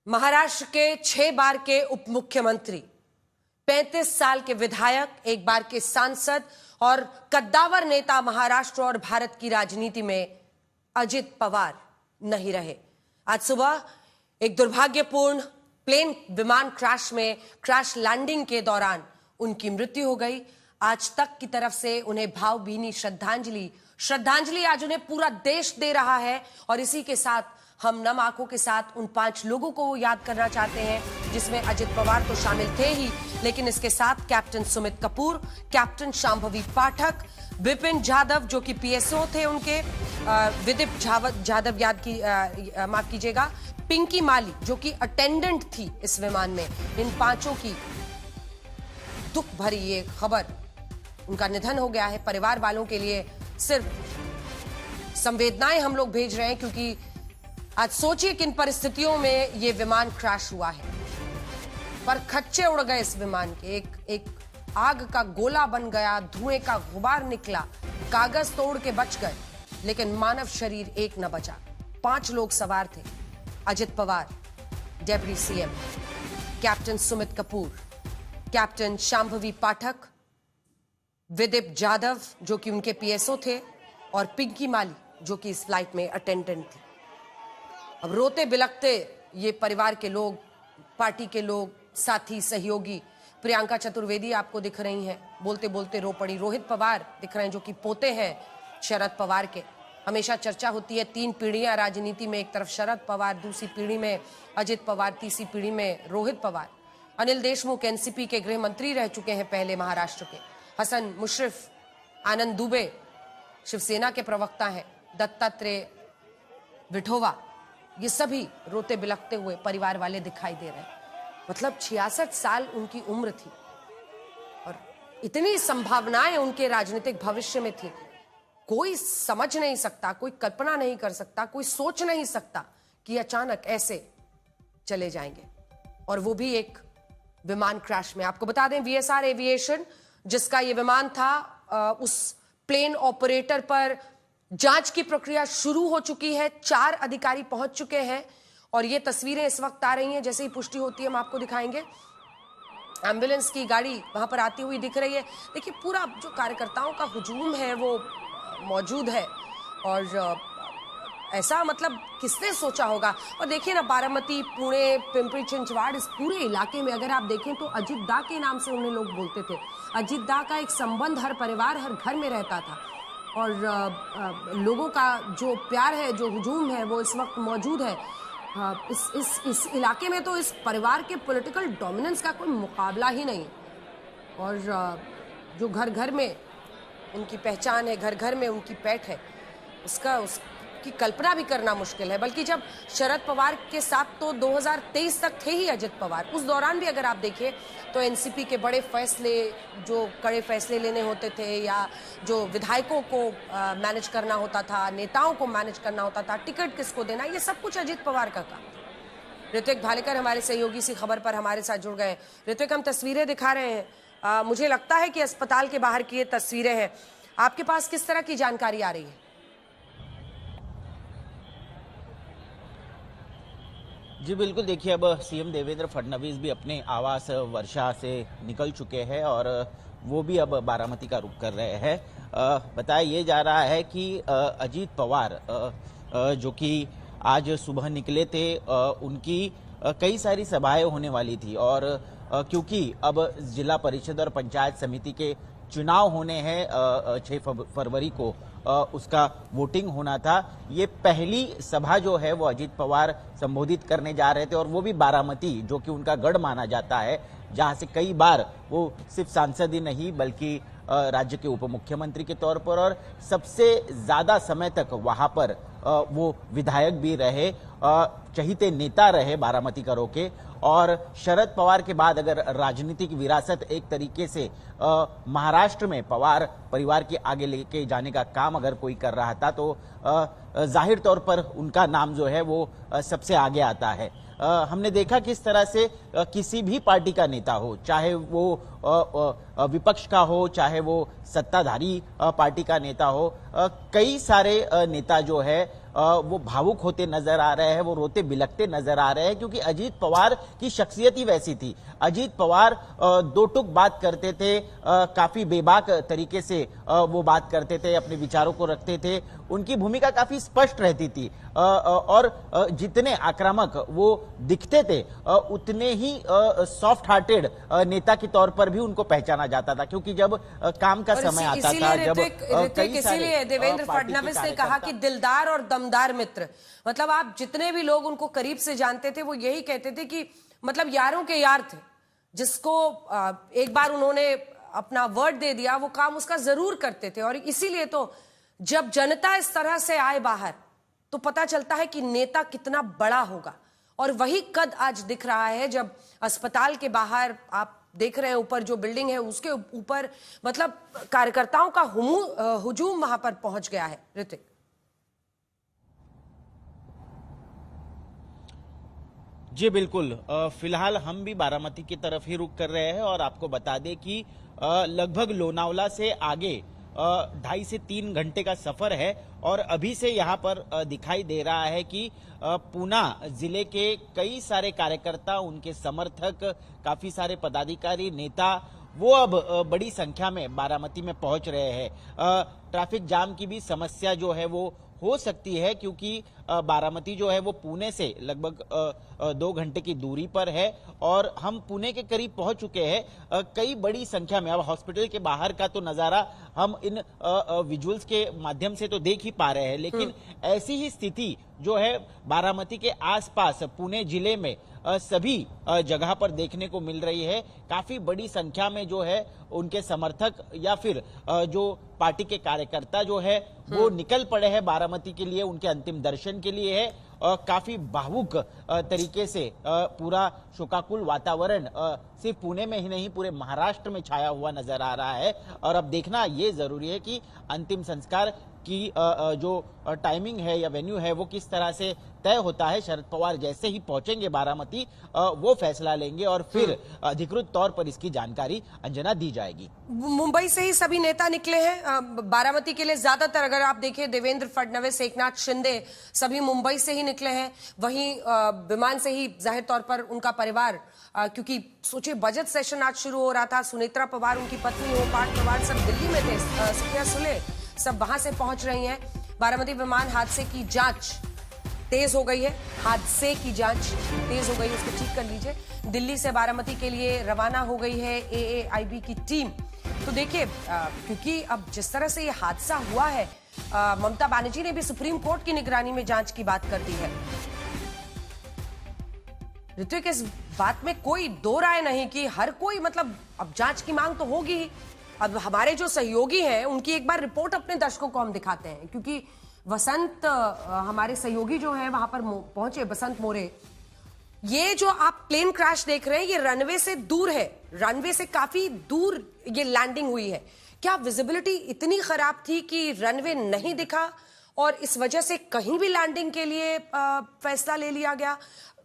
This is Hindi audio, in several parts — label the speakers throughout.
Speaker 1: महाराष्ट्र के 6 बार के उप मुख्यमंत्री, 35 साल के विधायक, 1 बार के सांसद और कद्दावर नेता महाराष्ट्र और भारत की राजनीति में अजित पवार नहीं रहे। आज सुबह एक दुर्भाग्यपूर्ण प्लेन विमान क्रैश लैंडिंग के दौरान उनकी मृत्यु हो गई। आज तक की तरफ से उन्हें भावभीनी श्रद्धांजलि आज उन्हें पूरा देश दे रहा है। और इसी के साथ हम नम आंखों के साथ उन 5 लोगों को याद करना चाहते हैं, जिसमें अजित पवार तो शामिल थे ही, लेकिन इसके साथ कैप्टन सुमित कपूर, कैप्टन शांभवी पाठक, विपिन जाधव जो कि पीएसओ थे उनके, विदित जाधव माफ कीजिएगा, पिंकी माली जो कि अटेंडेंट थी इस विमान में। इन 5 की दुख भरी ये खबर, उनका निधन हो गया है। परिवार वालों के लिए सिर्फ संवेदनाएं हम लोग भेज रहे हैं, क्योंकि आज सोचिए किन परिस्थितियों में ये विमान क्रैश हुआ है। पर खच्चे उड़ गए इस विमान के, एक आग का गोला बन गया, धुएं का गुबार निकला, कागज तोड़ के बच गए, लेकिन मानव शरीर एक न बचा। 5 लोग सवार थे, Ajit Pawar deputy CM, captain Sumit Kapoor, captain Shambhavi Pathak, Vidit Jadhav जो कि उनके पीएसओ थे, और पिंकी माली जो कि इस फ्लाइट में अटेंडेंट थी। अब रोते बिलखते ये परिवार के लोग, पार्टी के लोग, साथी, सहयोगी। प्रियंका चतुर्वेदी आपको दिख रही हैं, बोलते बोलते रो पड़ी। रोहित पवार दिख रहे हैं जो कि पोते हैं शरद पवार के। हमेशा चर्चा होती है 3 पीढ़ियां राजनीति में, एक तरफ शरद पवार, दूसरी पीढ़ी में अजित पवार, तीसरी पीढ़ी में रोहित पवार। अनिल देशमुख एनसीपी के गृह मंत्री रह चुके हैं पहले महाराष्ट्र के। हसन मुशर्रफ, आनंद दुबे शिवसेना के प्रवक्ता हैं, दत्तात्रेय विठोवा, ये सभी रोते बिलखते हुए परिवार वाले दिखाई दे रहे हैं। मतलब 66 साल उनकी उम्र थी और इतनी संभावनाएं उनके राजनीतिक भविष्य में थी। कोई समझ नहीं सकता, कोई कल्पना नहीं कर सकता, कोई सोच नहीं सकता कि अचानक ऐसे चले जाएंगे, और वो भी एक विमान क्रैश में। आपको बता दें, वीएसआर एविएशन जिसका ये विमान था, उस प्लेन ऑपरेटर पर जांच की प्रक्रिया शुरू हो चुकी है। 4 अधिकारी पहुंच चुके हैं और ये तस्वीरें इस वक्त आ रही हैं। जैसे ही पुष्टि होती है हम आपको दिखाएंगे। एम्बुलेंस की गाड़ी वहां पर आती हुई दिख रही है। देखिए, पूरा जो कार्यकर्ताओं का हुजूम है वो मौजूद है, और ऐसा मतलब किसने सोचा होगा। और देखिए ना, बारामती, पुणे, पिंपरी चिंचवाड़, इस पूरे इलाके में अगर आप देखें तो अजित दा के नाम से उन्हें लोग बोलते थे। अजित दा का एक संबंध हर परिवार, हर घर में रहता था, और लोगों का जो प्यार है, जो हुजूम है, वो इस वक्त मौजूद है। इस इलाके में तो इस परिवार के पॉलिटिकल डोमिनेंस का कोई मुकाबला ही नहीं। और जो घर घर में उनकी पहचान है, घर घर में उनकी पैठ है, उसकी कल्पना भी करना मुश्किल है। बल्कि जब शरद पवार के साथ तो 2023 तक थे ही अजित पवार, उस दौरान भी अगर आप देखिए तो एनसीपी के बड़े फैसले, जो कड़े फैसले लेने होते थे, या जो विधायकों को मैनेज करना होता था, नेताओं को मैनेज करना होता था, टिकट किसको देना, ये सब कुछ अजित पवार का काम था। ऋत्विक भालेकर हमारे सहयोगी इसी खबर पर हमारे साथ जुड़ गए। ऋत्विक, हम तस्वीरें दिखा रहे हैं, मुझे लगता है कि अस्पताल के बाहर की ये तस्वीरें हैं। आपके पास किस तरह की जानकारी आ रही है?
Speaker 2: जी बिल्कुल, देखिए, अब सीएम देवेंद्र फडणवीस भी अपने आवास वर्षा से निकल चुके हैं और वो भी अब बारामती का रुख कर रहे हैं। बताया ये जा रहा है कि अजित पवार जो कि आज सुबह निकले थे, उनकी कई सारी सभाएं होने वाली थी, और क्योंकि अब जिला परिषद और पंचायत समिति के चुनाव होने हैं 6 फरवरी को, उसका वोटिंग होना था। ये पहली सभा जो है वो अजित पवार संबोधित करने जा रहे थे, और वो भी बारामती, जो कि उनका गढ़ माना जाता है, जहां से कई बार वो सिर्फ सांसद ही नहीं बल्कि राज्य के उप मुख्यमंत्री के तौर पर और सबसे ज्यादा समय तक वहां पर वो विधायक भी रहे, चहीते नेता रहे बारामती करों के। और शरद पवार के बाद अगर राजनीतिक विरासत एक तरीके से महाराष्ट्र में पवार परिवार के आगे लेके जाने का काम अगर कोई कर रहा था, तो जाहिर तौर पर उनका नाम जो है वो सबसे आगे आता है। हमने देखा किस तरह से किसी भी पार्टी का नेता हो, चाहे वो विपक्ष का हो, चाहे वो सत्ताधारी पार्टी का नेता हो, कई सारे नेता जो है वो भावुक होते नजर आ रहे हैं, वो रोते बिलखते नजर आ रहे हैं, क्योंकि अजीत पवार की शख्सियत ही वैसी थी। अजीत पवार दो टुक बात करते थे, काफी बेबाक तरीके से वो बात करते थे, अपने विचारों को रखते थे, उनकी भूमिका काफी स्पष्ट रहती थी, और जितने आक्रामक वो दिखते थे उतने ही सॉफ्ट हार्टेड नेता के तौर पर भी उनको पहचाना जाता था, क्योंकि जब काम का समय आता था, जब
Speaker 1: इसीलिए देवेंद्र फडणवीस ने कहा कि दिलदार और दमदार मित्र, मतलब आप जितने भी लोग उनको करीब से जानते थे वो यही कहते थे कि मतलब यारों के यार थे, जिसको एक बार उन्होंने अपना वर्ड दे दिया वो काम उसका जरूर करते थे। और इसीलिए तो जब जनता इस तरह से आए बाहर तो पता चलता है कि नेता कितना बड़ा होगा, और वही कद आज दिख रहा है जब अस्पताल के बाहर आप देख रहे हैं, ऊपर जो बिल्डिंग है उसके ऊपर मतलब कार्यकर्ताओं का हुजूम वहां पर पहुंच गया है। ऋतिक,
Speaker 2: जी बिल्कुल, फिलहाल हम भी बारामती की तरफ ही रुख कर रहे हैं, और आपको बता दें कि लगभग लोनावला से आगे 2.5 से 3 घंटे का सफर है, और अभी से यहाँ पर दिखाई दे रहा है कि पूना जिले के कई सारे कार्यकर्ता, उनके समर्थक, काफी सारे पदाधिकारी, नेता, वो अब बड़ी संख्या में बारामती में पहुंच रहे हैं। ट्रैफिक जाम की भी समस्या जो है वो हो सकती है, क्योंकि बारामती जो है वो पुणे से लगभग 2 घंटे की दूरी पर है, और हम पुणे के करीब पहुंच चुके हैं। कई बड़ी संख्या में, अब हॉस्पिटल के बाहर का तो नजारा हम इन विजुअल्स के माध्यम से तो देख ही पा रहे हैं, लेकिन ऐसी ही स्थिति जो है बारामती के आसपास पुणे जिले में सभी जगह पर देखने को मिल रही है। काफी बड़ी संख्या में जो है उनके समर्थक या फिर जो पार्टी के कार्यकर्ता जो है वो निकल पड़े हैं बारामती के लिए, उनके अंतिम दर्शन के लिए है। काफी भावुक तरीके से पूरा शोकाकुल वातावरण सिर्फ पुणे में ही नहीं पूरे महाराष्ट्र में छाया हुआ नजर आ रहा है। और अब देखना ये जरूरी है कि अंतिम संस्कार की जो टाइमिंग है या वेन्यू है वो किस तरह से तय होता है। शरद पवार जैसे ही पहुंचेंगे बारामती वो फैसला लेंगे, और फिर अधिकृत तौर पर इसकी जानकारी अंजना दी जाएगी।
Speaker 1: मुंबई से ही सभी नेता निकले हैं बारामती के लिए। ज्यादातर अगर आप देखें, देवेंद्र फडणवीस, एकनाथ शिंदे, सभी मुंबई से ही निकले हैं। वहीं विमान से ही जाहिर तौर पर उनका परिवार, क्योंकि सोचिए बजट सेशन आज शुरू हो रहा था, सुनेत्रा पवार, उनकी पत्नी हो, पार्थ पवार सब दिल्ली में थे, सुप्रिया सुले सब वहां से पहुंच रही हैं। बारामती विमान हादसे की जांच तेज हो गई है, हादसे की जांच तेज हो गई है, उसको ठीक कर लीजिए। दिल्ली से बारामती के लिए रवाना हो गई है AAIB की टीम। तो देखिए, क्योंकि अब जिस तरह से ये हादसा हुआ है, ममता बनर्जी ने भी सुप्रीम कोर्ट की निगरानी में जांच की बात कर दी है। ऋत्विक, इस बात में कोई दो राय नहीं कि हर कोई मतलब अब जांच की मांग तो होगी ही। अब हमारे जो सहयोगी हैं उनकी एक बार रिपोर्ट अपने दर्शकों को हम दिखाते हैं, क्योंकि वसंत हमारे सहयोगी जो हैं वहां पर पहुंचे, बसंत मोरे। ये जो आप प्लेन क्रैश देख रहे हैं ये रनवे से दूर है, रनवे से काफी दूर ये लैंडिंग हुई है। क्या विजिबिलिटी इतनी खराब थी कि रनवे नहीं दिखा और इस वजह से कहीं भी लैंडिंग के लिए फैसला ले लिया गया?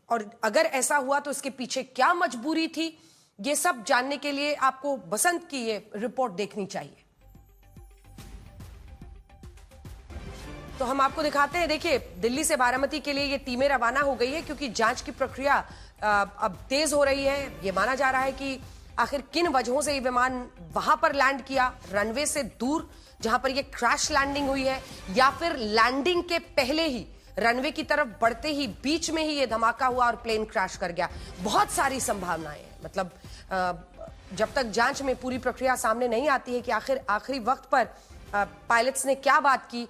Speaker 1: और अगर ऐसा हुआ तो इसके पीछे क्या मजबूरी थी? ये सब जानने के लिए आपको बसंत की ये रिपोर्ट देखनी चाहिए। तो हम आपको दिखाते हैं। देखिए, दिल्ली से बारामती के लिए ये टीमें रवाना हो गई है, क्योंकि जांच की प्रक्रिया अब तेज हो रही है। ये माना जा रहा है कि आखिर किन वजहों से ये विमान वहां पर लैंड किया, रनवे से दूर जहां पर ये क्रैश लैंडिंग हुई है, या फिर लैंडिंग के पहले ही रनवे की तरफ बढ़ते ही बीच में ही ये धमाका हुआ और प्लेन क्रैश कर गया। बहुत सारी संभावनाएं हैं। मतलब जब तक जांच में पूरी प्रक्रिया सामने नहीं आती है कि आखिर आखिरी वक्त पर पायलट्स ने क्या बात की,